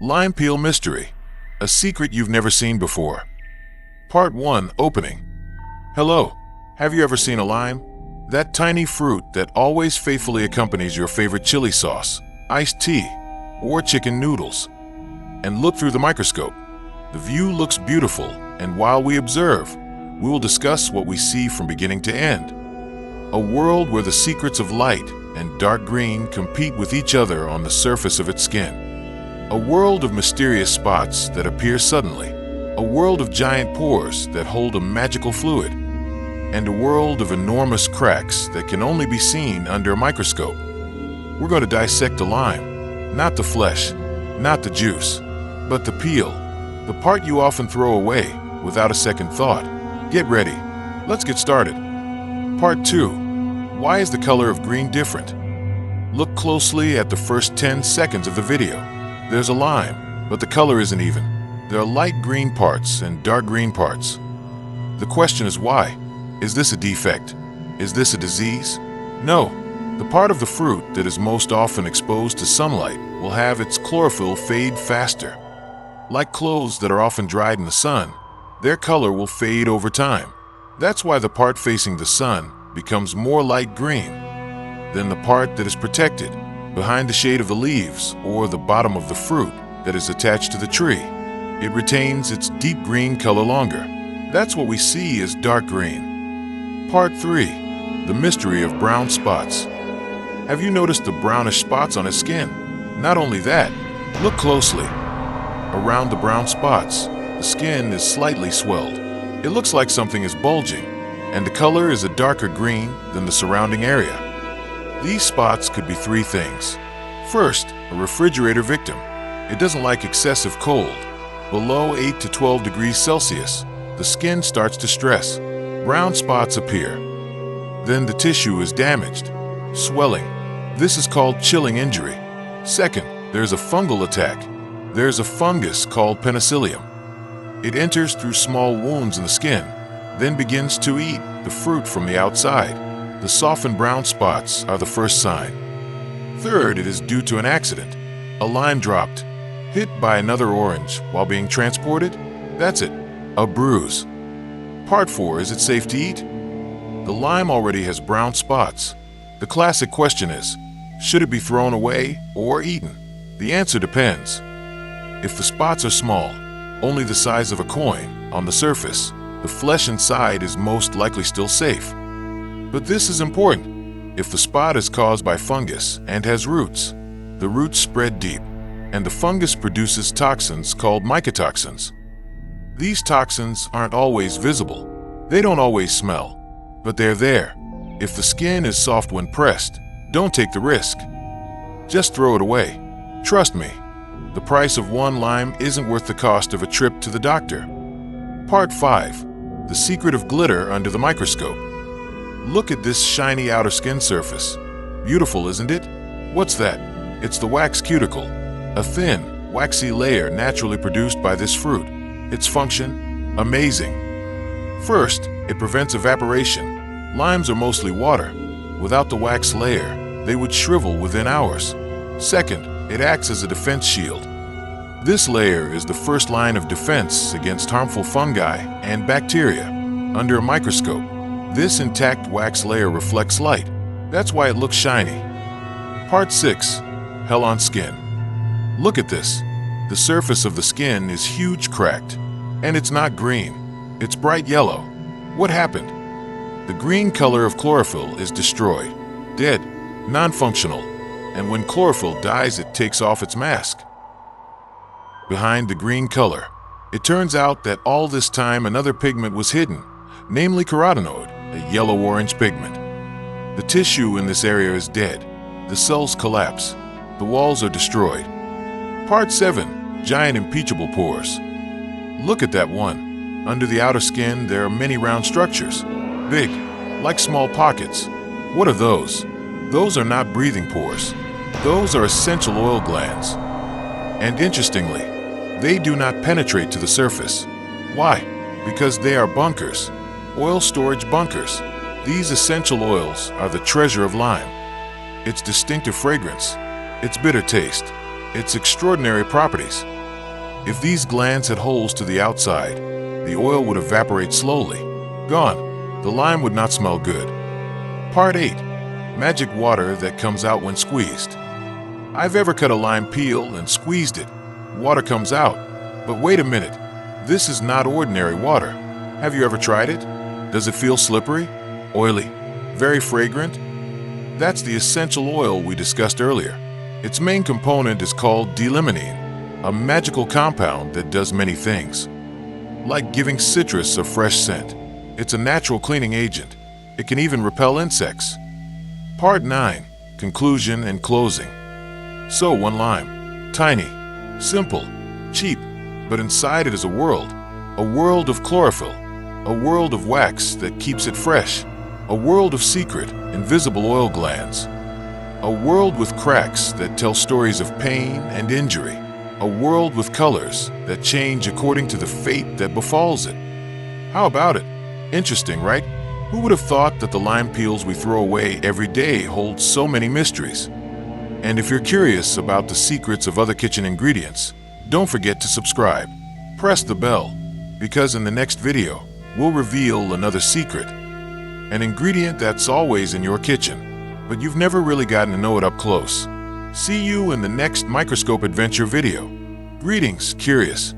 Lime Peel Mystery, a secret you've never seen before. Part 1, Opening. Hello, have you ever seen a lime? That tiny fruit that always faithfully accompanies your favorite chili sauce, iced tea, or chicken noodles. And look through the microscope. The view looks beautiful, and while we observe, we will discuss what we see from beginning to end. A world where the secrets of light and dark green compete with each other on the surface of its skin. A world of mysterious spots that appear suddenly. A world of giant pores that hold a magical fluid. And a world of enormous cracks that can only be seen under a microscope. We're going to dissect a lime. Not the flesh, not the juice, but the peel. The part you often throw away without a second thought. Get ready. Let's get started. Part 2. Why is the color of green different? Look closely at the first 10 seconds of the video. There's a lime, but the color isn't even. There are light green parts and dark green parts. The question is why? Is this a defect? Is this a disease? No. The part of the fruit that is most often exposed to sunlight will have its chlorophyll fade faster. Like clothes that are often dried in the sun, their color will fade over time. That's why the part facing the sun becomes more light green than the part that is protected behind the shade of the leaves or the bottom of the fruit that is attached to the tree. It retains its deep green color longer. That's what we see as dark green. Part 3. The mystery of brown spots. Have you noticed the brownish spots on his skin? Not only that, look closely. Around the brown spots, the skin is slightly swelled. It looks like something is bulging, and the color is a darker green than the surrounding area. These spots could be three things. First, a refrigerator victim. It doesn't like excessive cold. Below 8 to 12 degrees Celsius, the skin starts to stress. Brown spots appear. Then the tissue is damaged. Swelling. This is called chilling injury. Second, there's a fungal attack. There's a fungus called penicillium. It enters through small wounds in the skin, then begins to eat the fruit from the outside. The softened brown spots are the first sign. Third, it is due to an accident. A lime dropped, hit by another orange while being transported. That's it, a bruise. Part 4, is it safe to eat? The lime already has brown spots. The classic question is, should it be thrown away or eaten? The answer depends. If the spots are small, only the size of a coin on the surface, the flesh inside is most likely still safe. But this is important. If the spot is caused by fungus and has roots, the roots spread deep, and the fungus produces toxins called mycotoxins. These toxins aren't always visible. They don't always smell, but they're there. If the skin is soft when pressed, don't take the risk. Just throw it away. Trust me, the price of one lime isn't worth the cost of a trip to the doctor. Part 5. The secret of glitter under the microscope. Look at this shiny outer skin surface. Beautiful, isn't it? What's that? It's the wax cuticle, a thin, waxy layer naturally produced by this fruit. Its function? Amazing. First, it prevents evaporation. Limes are mostly water. Without the wax layer, they would shrivel within hours. Second, it acts as a defense shield. This layer is the first line of defense against harmful fungi and bacteria. Under a microscope, this intact wax layer reflects light. That's why it looks shiny. Part 6. Hell on skin. Look at this. The surface of the skin is huge cracked. And it's not green. It's bright yellow. What happened? The green color of chlorophyll is destroyed. Dead. Non-functional. And when chlorophyll dies, it takes off its mask. Behind the green color, it turns out that all this time another pigment was hidden, namely carotenoid, a yellow-orange pigment. The tissue in this area is dead. The cells collapse. The walls are destroyed. Part 7. Giant impeachable pores. Look at that one. Under the outer skin, there are many round structures. Big, like small pockets. What are those? Those are not breathing pores. Those are essential oil glands. And interestingly, they do not penetrate to the surface. Why? Because they are bunkers. Oil storage bunkers. These essential oils are the treasure of lime. Its distinctive fragrance, its bitter taste, its extraordinary properties. If these glands had holes to the outside, the oil would evaporate slowly. Gone. The lime would not smell good. Part 8. Magic water that comes out when squeezed. I've ever cut a lime peel and squeezed it. Water comes out. But wait a minute. This is not ordinary water. Have you ever tried it? Does it feel slippery? Oily? Very fragrant? That's the essential oil we discussed earlier. Its main component is called D-limonene, a magical compound that does many things. Like giving citrus a fresh scent. It's a natural cleaning agent. It can even repel insects. Part 9. Conclusion and closing. So one lime. Tiny. Simple. Cheap. But inside it is a world of chlorophyll, a world of wax that keeps it fresh, a world of secret, invisible oil glands, a world with cracks that tell stories of pain and injury, a world with colors that change according to the fate that befalls it. How about it? Interesting, right? Who would have thought that the lime peels we throw away every day hold so many mysteries? And if you're curious about the secrets of other kitchen ingredients, don't forget to subscribe. Press the bell, because in the next video, we'll reveal another secret. An ingredient that's always in your kitchen, but you've never really gotten to know it up close. See you in the next microscope adventure video. Greetings, curious.